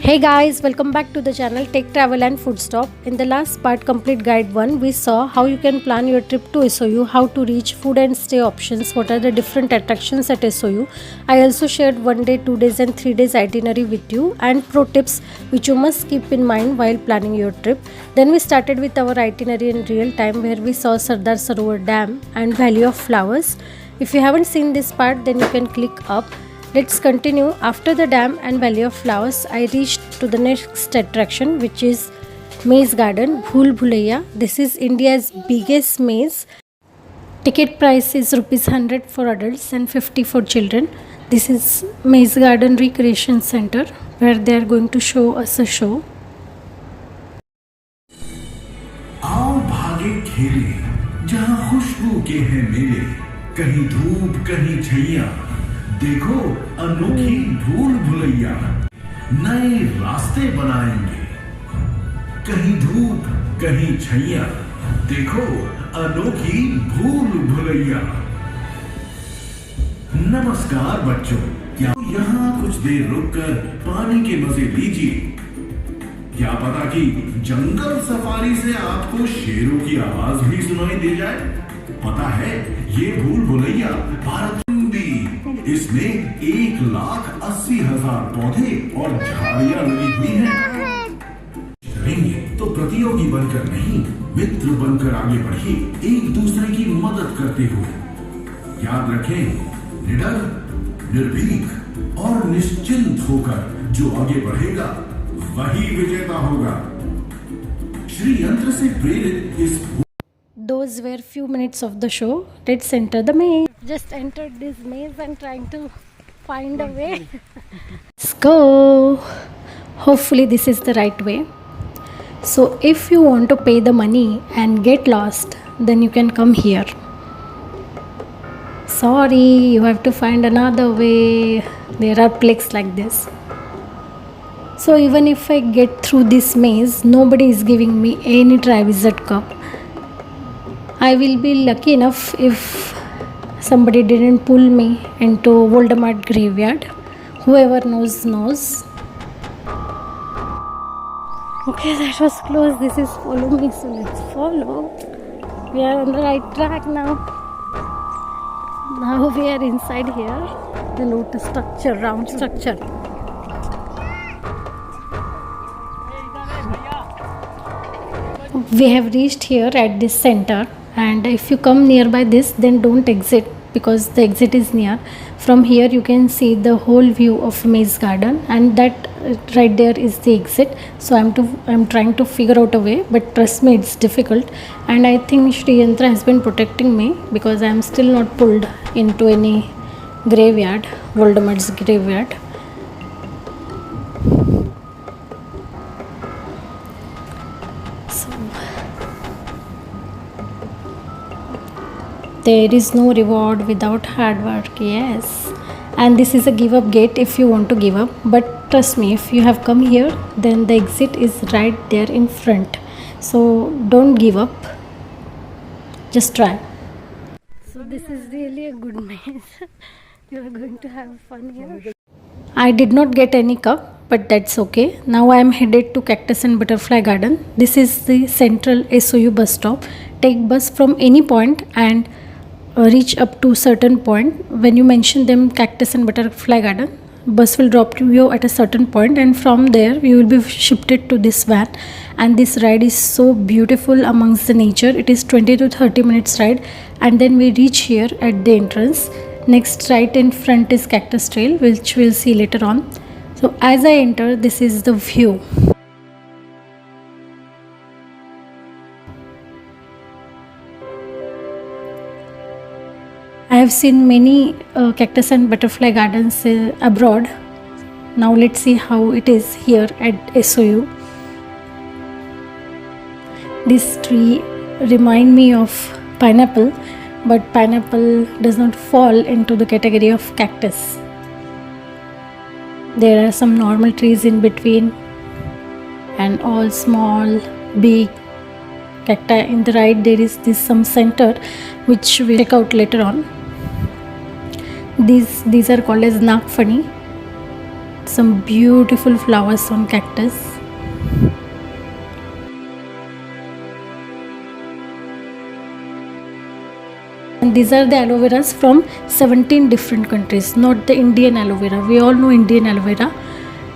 Hey guys, welcome back to the channel Take Travel and Food Stop. In the last part, Complete Guide 1, we saw how you can plan your trip to SOU, how to reach food and stay options, what are the different attractions at SOU. I also shared 1 day, 2 days and 3 days itinerary with you and pro tips which you must keep in mind while planning your trip. Then we started with our itinerary in real time where we saw Sardar Sarovar Dam and Valley of Flowers. If you haven't seen this part, then you can click up. Let's continue. After the dam and Valley of Flowers, I reached to the next attraction, which is Maze Garden, Bhool Bhulaiya. This is India's biggest maze. Ticket price is ₹100 for adults and 50 for children. This is Maze Garden Recreation Center where they are going to show us a show. आओ भागे खेले जहाँ खुशबू के हैं मेले, कहीं धूप कहीं छैया, देखो अनोखी भूल भुलैया, नए रास्ते बनाएंगे, कहीं धूप कहीं छैया, देखो अनोखी भूल भुलैया। नमस्कार बच्चों, क्या यहाँ कुछ देर रुककर पानी के मजे लीजिए? क्या पता कि जंगल सफारी से आपको शेरों की आवाज भी सुनाई दे जाए? पता है, ये भूल भुलैया भारत इसमें 1,80,000 पौधे और झाड़ियां लगी हुई हैं। करेंगे तो प्रतियोगी बनकर नहीं, मित्र बनकर आगे बढ़िए, एक दूसरे की मदद करते हुए। याद रखें, निडर, निर्भीक और निश्चिंत होकर जो आगे बढ़ेगा वही विजेता होगा। श्री यंत्र से प्रेरित इस Those were few minutes of the show. Let's enter the maze. Just entered this maze and trying to find a way. Let's go. Hopefully this is the right way. So if you want to pay the money and get lost, then you can come here. Sorry, you have to find another way. There are plaques like this. So even if I get through this maze, nobody is giving me any try wizard cup. I will be lucky enough if somebody didn't pull me into Voldemort graveyard. Whoever knows knows. Okay, that was close. This is follow me, so let's follow. We are on the right track now. Now we are inside here, the lotus structure, round structure. We have reached here at this center, and if you come nearby this, then don't exit because the exit is near. From here you can see the whole view of Maze Garden, and that right there is the exit. So I'm trying to figure out a way, but trust me, it's difficult. And I think Shri Yantra has been protecting me because I am still not pulled into any graveyard, Voldemort's graveyard. There is no reward without hard work, yes. And this is a give up gate if you want to give up. But trust me, if you have come here, then the exit is right there in front. So don't give up. Just try. So this is really a good maze. You are going to have fun here. I did not get any cup, but that's okay. Now I am headed to Cactus and Butterfly Garden. This is the central SOU bus stop. Take bus from any point and reach up to certain point. When you mention them Cactus and Butterfly Garden, bus will drop you at a certain point, and from there you will be shifted to this van. And this ride is so beautiful amongst the nature. It is 20 to 30 minutes ride, and then we reach here at the entrance. Next right in front is Cactus Trail, which we'll see later on. So as I enter, this is the view. I have seen many cactus and butterfly gardens abroad. Now let's see how it is here at SOU. This tree reminds me of pineapple, but pineapple does not fall into the category of cactus. There are some normal trees in between and all small, big cacti. In the right there is this some center which we'll check out later on. These are called as Nagfani. Some beautiful flowers on cactus. And these are the aloe veras from 17 different countries, not the Indian aloe vera. We all know Indian aloe vera.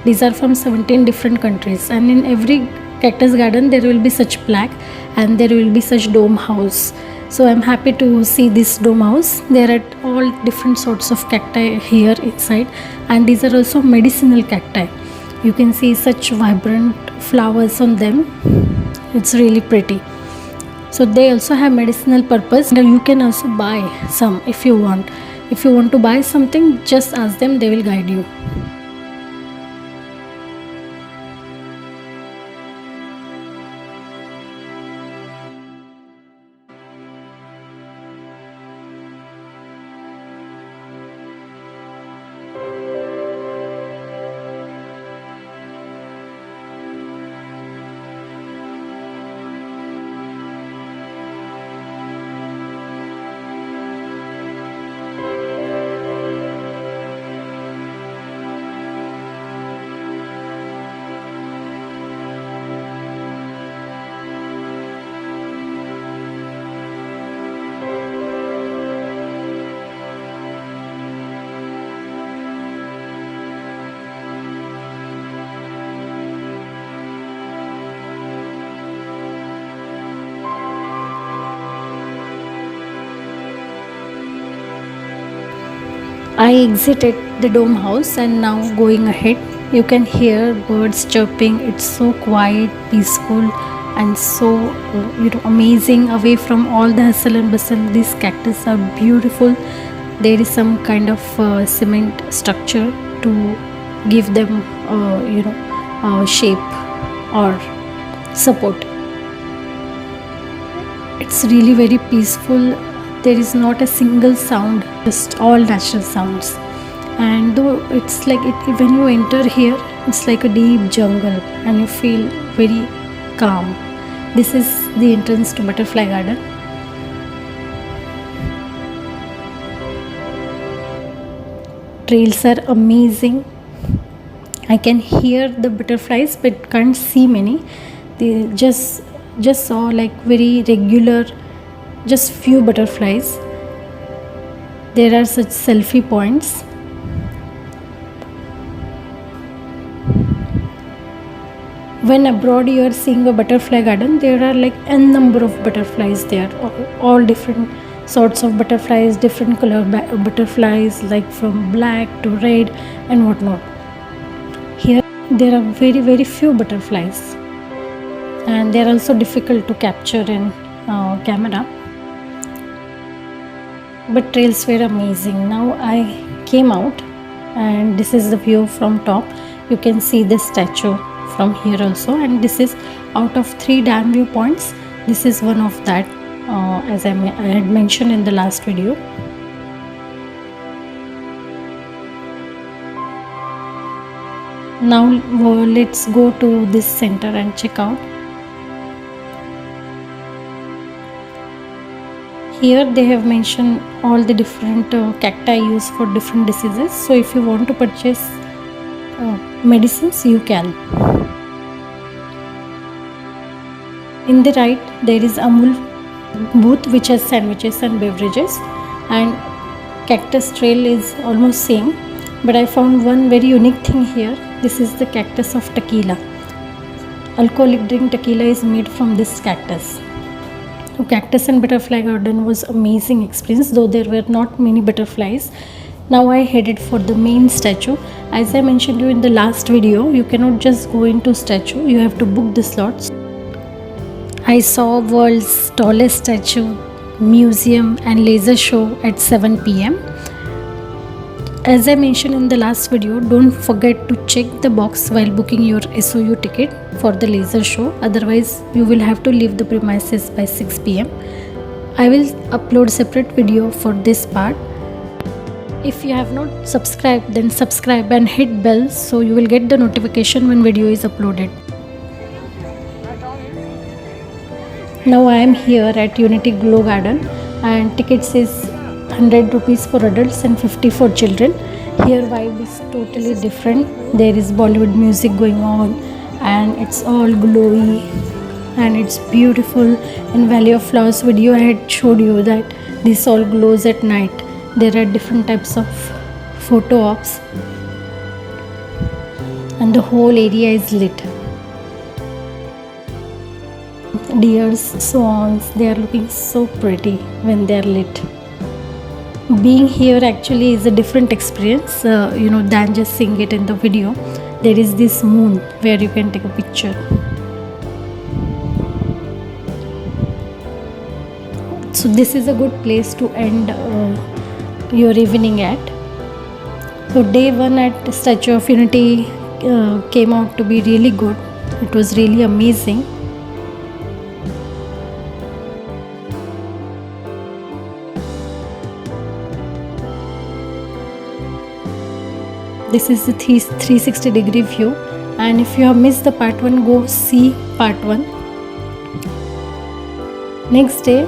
These are from 17 different countries, and in every cactus garden there will be such plaque and there will be such dome house. So I'm happy to see this dome house. There are all different sorts of cacti here inside, and these are also medicinal cacti. You can see such vibrant flowers on them. It's really pretty. So they also have medicinal purpose. Now you can also buy some if you want. If you want to buy something, just ask them, they will guide you. I exited the dome house and now going ahead, you can hear birds chirping. It's so quiet, peaceful, and so amazing. Away from all the hustle and bustle, these cactus are beautiful. There is some kind of cement structure to give them shape or support. It's really very peaceful. There is not a single sound, just all natural sounds. And though it's like when you enter here, it's like a deep jungle and you feel very calm. This is the entrance to Butterfly Garden. Trails are amazing. I can hear the butterflies but can't see many. They just saw like very regular, just few butterflies. There are such selfie points. When abroad you are seeing a butterfly garden, there are like n number of butterflies there, all different sorts of butterflies, different color butterflies, like from black to red and whatnot. Here there are very few butterflies, and they are also difficult to capture in camera. But trails were amazing. Now I came out and this is the view from top. You can see the statue from here also, and this is out of 3 dam viewpoints. This is one of that, as I had mentioned in the last video. Now let's go to this center and check out. Here they have mentioned all the different cacti used for different diseases. So if you want to purchase medicines, you can. In the right there is Amul booth which has sandwiches and beverages, and cactus trail is almost same, but I found one very unique thing here. This is the cactus of tequila. Alcoholic drink tequila is made from this cactus. So Cactus and Butterfly Garden was amazing experience, though there were not many butterflies. Now I headed for the main statue. As I mentioned you in the last video, you cannot just go into statue, you have to book the slots. I saw world's tallest statue, museum and laser show at 7 p.m. As I mentioned in the last video, don't forget to check the box while booking your SOU ticket for the laser show, otherwise you will have to leave the premises by 6 p.m. I will upload separate video for this part. If you have not subscribed, then subscribe and hit bell so you will get the notification when video is uploaded. Now I am here at Unity Glow Garden and tickets is 100 rupees for adults and 50 for children. Here vibe is totally different. There is Bollywood music going on and it's all glowy and it's beautiful. In Valley of Flowers video I had showed you that this all glows at night. There are different types of photo ops and the whole area is lit. Deers, swans, they are looking so pretty when they are lit. Being here actually is a different experience, than just seeing it in the video. There is this moon where you can take a picture. So this is a good place to end your evening at. So day 1 at Statue of Unity came out to be really good. It was really amazing. This is the 360-degree view, and if you have missed the part 1, go see part 1. Next day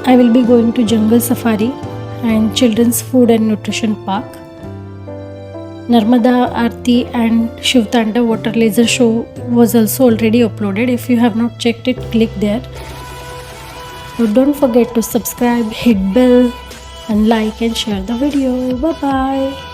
I will be going to jungle safari and children's food and nutrition park. Narmada Aarti and Shiv Tanda water laser show was also already uploaded. If you have not checked it, click there. So don't forget to subscribe, hit bell and like and share the video. Bye bye.